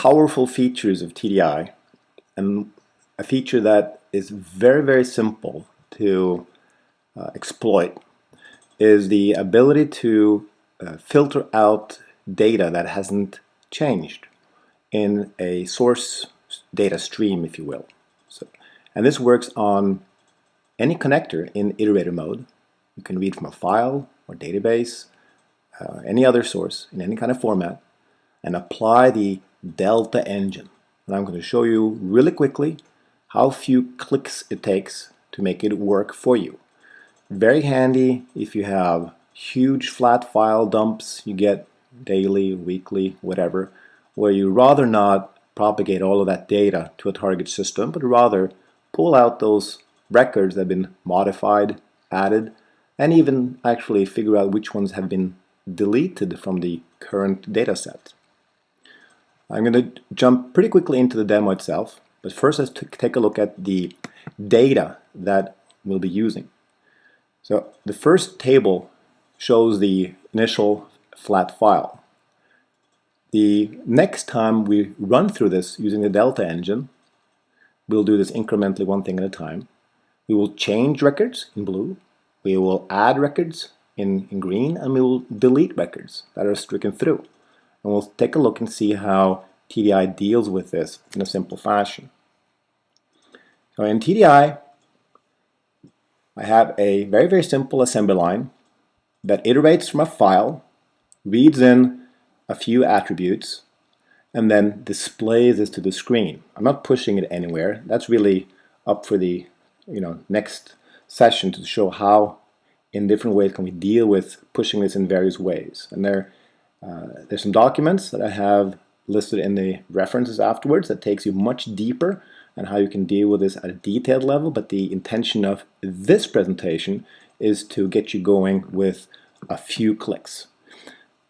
powerful features of TDI, and a feature that is very, very simple to exploit, is the ability to filter out data that hasn't changed in a source data stream, if you will. And this works on any connector in iterator mode. You can read from a file or database, any other source in any kind of format, and apply the Delta engine. And I'm going to show you really quickly how few clicks it takes to make it work for you. Very handy if you have huge flat file dumps you get daily, weekly, whatever, where you rather not propagate all of that data to a target system, but rather pull out those records that have been modified, added, and even actually figure out which ones have been deleted from the current data set. I'm going to jump pretty quickly into the demo itself, but first let's take a look at the data that we'll be using. So the first table shows the initial flat file. The next time we run through this using the Delta engine, we'll do this incrementally, one thing at a time. We will change records in blue, we will add records in green, and we will delete records that are stricken through. And we'll take a look and see how TDI deals with this in a simple fashion. So in TDI, I have a very, very simple assembly line that iterates from a file, reads in a few attributes, and then displays this to the screen. I'm not pushing it anywhere. That's really up for the next session to show how in different ways can we deal with pushing this in various ways. And there's some documents that I have listed in the references afterwards that takes you much deeper on how you can deal with this at a detailed level, but the intention of this presentation is to get you going with a few clicks.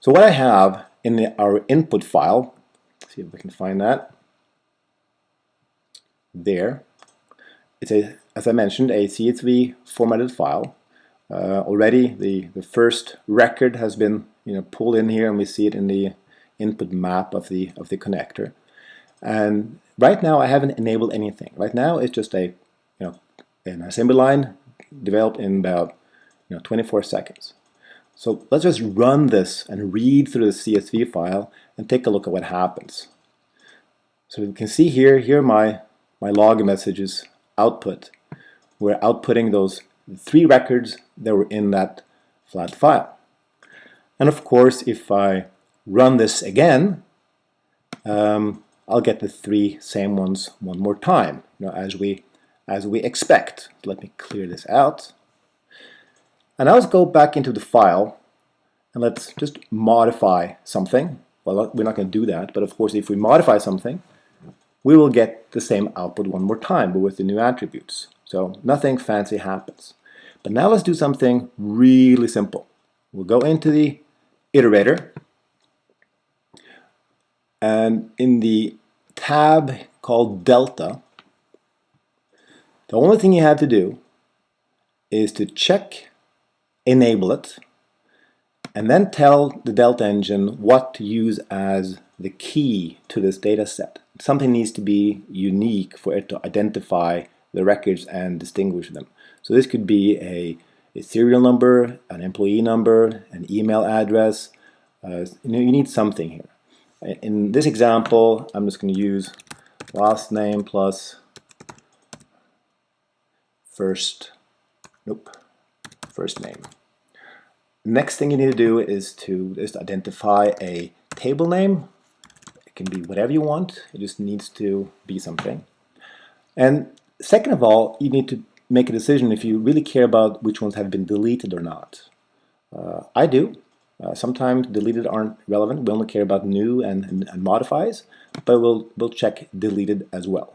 So what I have in our input file, let's see if we can find that, there, it's as I mentioned, a CSV formatted file. Already the first record has been pulled in here, and we see it in the input map of the connector. And right now I haven't enabled anything. Right now it's just an assembly line developed in about 24 seconds. So let's just run this and read through the CSV file and take a look at what happens. So you can see here are my log messages output. We're outputting those 3 records that were in that flat file. And of course, if I run this again, I'll get the 3 same ones one more time, as we expect. Let me clear this out. And now let's go back into the file and let's just modify something. Well, we're not going to do that, but of course if we modify something, we will get the same output one more time, but with the new attributes. So nothing fancy happens. But now let's do something really simple. We'll go into the iterator, and in the tab called Delta, the only thing you have to do is to check enable it, and then tell the Delta engine what to use as the key to this data set. Something needs to be unique for it to identify the records and distinguish them. So this could be a serial number, an employee number, an email address. You need something here. In this example, I'm just going to use last name plus first name. Next thing you need to do is to identify a table name. It can be whatever you want. It just needs to be something. And second of all, you need to make a decision if you really care about which ones have been deleted or not. I do. Sometimes deleted aren't relevant. We only care about new and modifies, but we'll check deleted as well.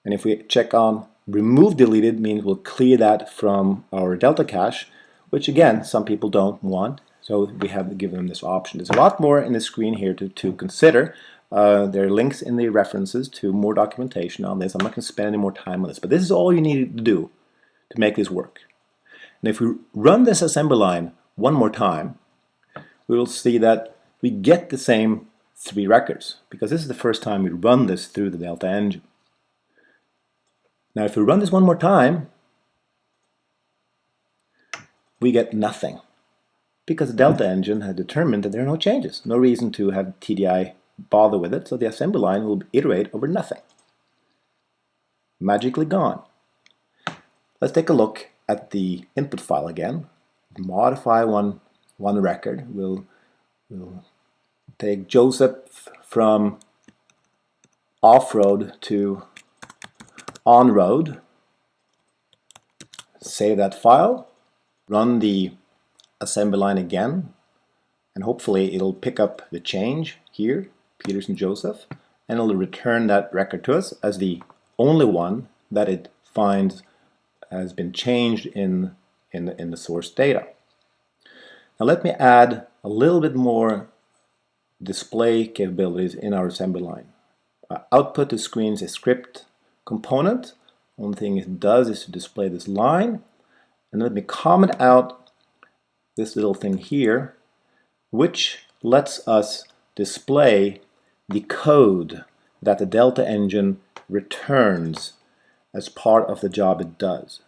And if we check on remove deleted, means we'll clear that from our Delta cache, which again some people don't want, so we have to give them this option. There's a lot more in the screen here to consider. There are links in the references to more documentation on this. I'm not going to spend any more time on this, but this is all you need to do to make this work. And if we run this assembly line one more time, we will see that we get the same 3 records, because this is the first time we run this through the Delta engine. Now if we run this one more time, we get nothing, because the Delta engine has determined that there are no changes, no reason to have TDI bother with it, so the assembly line will iterate over nothing. Magically gone. Let's take a look at the input file again. Modify one record. We'll take Joseph from off-road to on-road. Save that file. Run the assembly line again, and hopefully it'll pick up the change here, Peterson Joseph, and it'll return that record to us as the only one that it finds has been changed in the source data. Now let me add a little bit more display capabilities in our assembly line. Output to screen is a script component. Only thing it does is to display this line. And let me comment out this little thing here, which lets us display the code that the Delta engine returns as part of the job it does.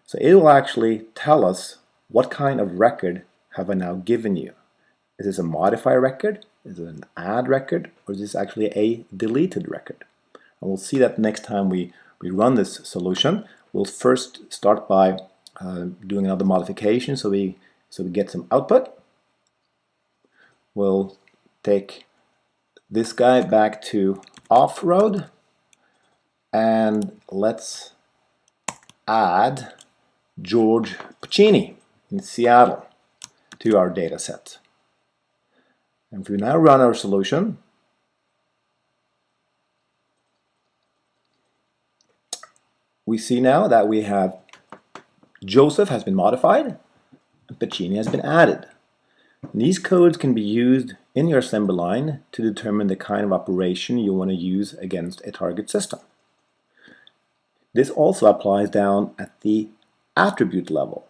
So it will actually tell us what kind of record have I now given you. Is this a modify record? Is it an add record? Or is this actually a deleted record? And we'll see that next time we run this solution. We'll first start by doing another modification so we get some output. We'll take this guy back to off-road, and let's add George Puccini in Seattle to our data set. And if we now run our solution, we see now that we have Joseph has been modified and Puccini has been added. And these codes can be used in your assembly line to determine the kind of operation you want to use against a target system. This also applies down at the attribute level.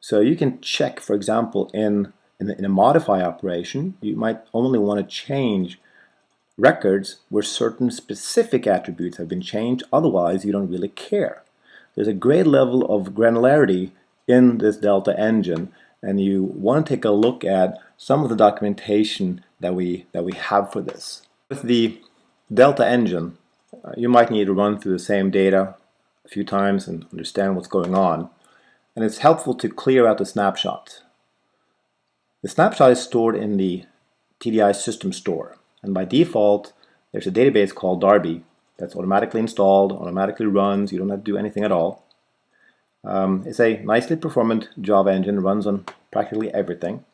So you can check, for example, in a modify operation, you might only want to change records where certain specific attributes have been changed, otherwise you don't really care. There's a great level of granularity in this Delta engine, and you want to take a look at some of the documentation that we have for this. With the Delta engine, you might need to run through the same data a few times and understand what's going on. And it's helpful to clear out the snapshot. The snapshot is stored in the TDI system store. And by default, there's a database called Darby that's automatically installed, automatically runs. You don't have to do anything at all. It's a nicely performant Java engine, runs on practically everything.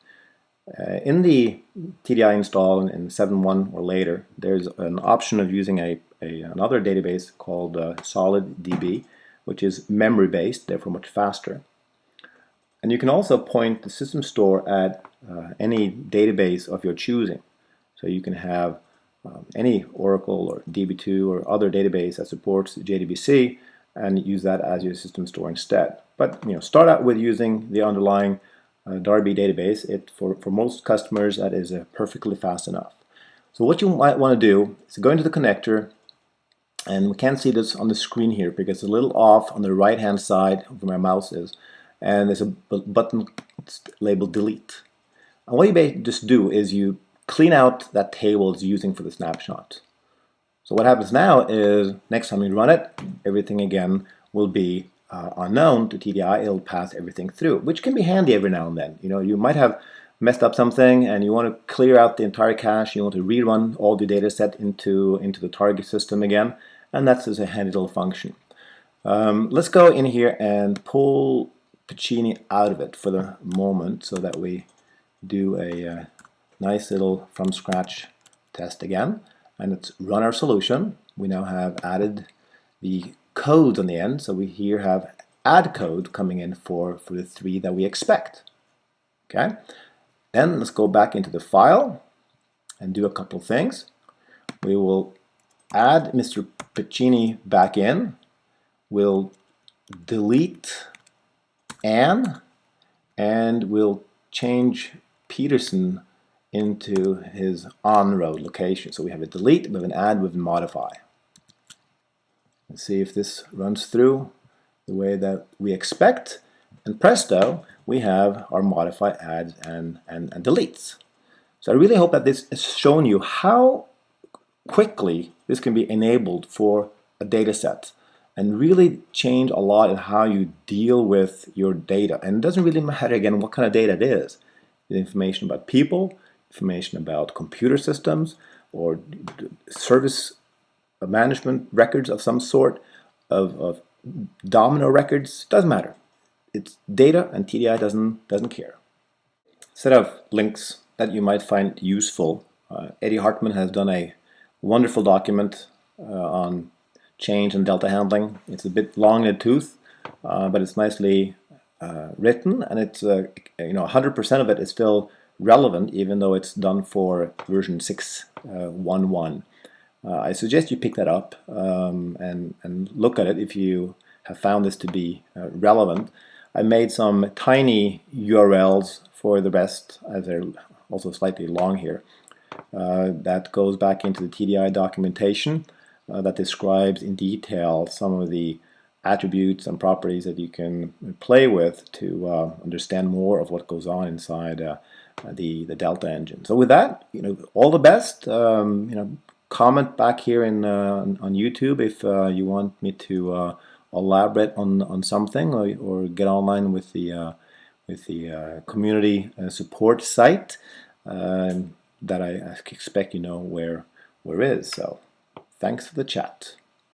In the TDI install in 7.1 or later, there's an option of using another database called SolidDB, which is memory-based, therefore much faster. And you can also point the system store at any database of your choosing. So you can have any Oracle or DB2 or other database that supports JDBC and use that as your system store instead. But start out with using the underlying Darby database. For most customers, that is perfectly fast enough. So what you might want to do is go into the connector, and we can't see this on the screen here because it's a little off on the right hand side of where my mouse is, and there's a button labeled delete. And what you just do is you clean out that table it's using for the snapshot. So what happens now is next time you run it, everything again will be unknown to TDI. It'll pass everything through, which can be handy every now and then. You might have messed up something and you want to clear out the entire cache. You want to rerun all the data set into the target system again, and that's just a handy little function. Let's go in here and pull Puccini out of it for the moment so that we do a nice little from scratch test again, and let's run our solution. We now have added the code on the end, so we here have add code coming in for the 3 that we expect. Okay, then let's go back into the file and do a couple of things. We will add Mr. Puccini back in. We'll delete Anne, and we'll change Peterson into his on-road location. So we have a delete, we have an add, we have a modify. Let's see if this runs through the way that we expect, and presto, we have our modify, adds, and deletes. So I really hope that this has shown you how quickly this can be enabled for a data set and really change a lot in how you deal with your data. And it doesn't really matter, again, what kind of data it is. The information about people, information about computer systems, or service management records of some sort, of domino records, doesn't matter. It's data, and TDI doesn't care. Set of links that you might find useful. Eddie Hartman has done a wonderful document on change and delta handling. It's a bit long in the tooth, but it's nicely written, and it's 100% of it is still relevant, even though it's done for version 6.1.1. I suggest you pick that up and look at it if you have found this to be relevant. I made some tiny URLs for the rest, as they're also slightly long here. That goes back into the TDI documentation that describes in detail some of the attributes and properties that you can play with to understand more of what goes on inside the Delta engine. So with that, all the best. Comment back here on YouTube if you want me to elaborate on something, or get online with the community support site that I expect where is. So thanks for the chat.